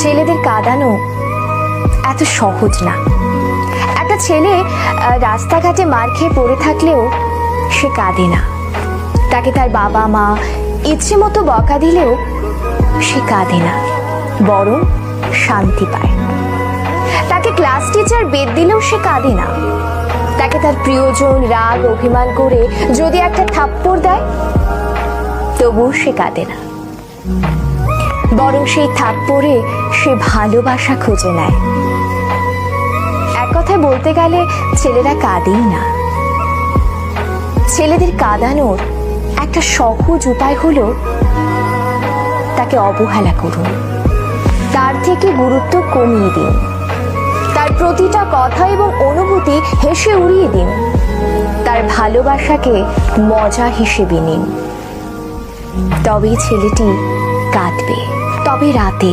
ছেলেদের কাঁদানো এত সহজ না। একটা ছেলে রাস্তাঘাটে মার খেয়ে পড়ে থাকলেও সে কাঁদে না। তাকে তার বাবা মা ইচ্ছে মতো বকা দিলেও সে কাঁদে না, বরং শান্তি পায়। তাকে ক্লাস টিচার বেদ দিলেও সে কাঁদে না। তাকে তার প্রিয়জন রাগ অভিমান করে যদি একটা থাপ্পড় দেয়, তবুও সে কাঁদে না, বরং সেই থাপ্পড়ে সে ভালোবাসা খুঁজে নেয়। এক কথায় বলতে গেলে ছেলেরা কাঁদেই না। ছেলেদের কাঁদানোর একটা সহজ উপায় হলো তাকে অবহেলা করুন, তার থেকে গুরুত্ব কমিয়ে দিন, তার প্রতিটা কথা এবং অনুভূতি হেসে উড়িয়ে দিন, তার ভালোবাসাকে মজা হিসেবে নিন। তবেই ছেলেটি কাঁদবে, তবে রাতে।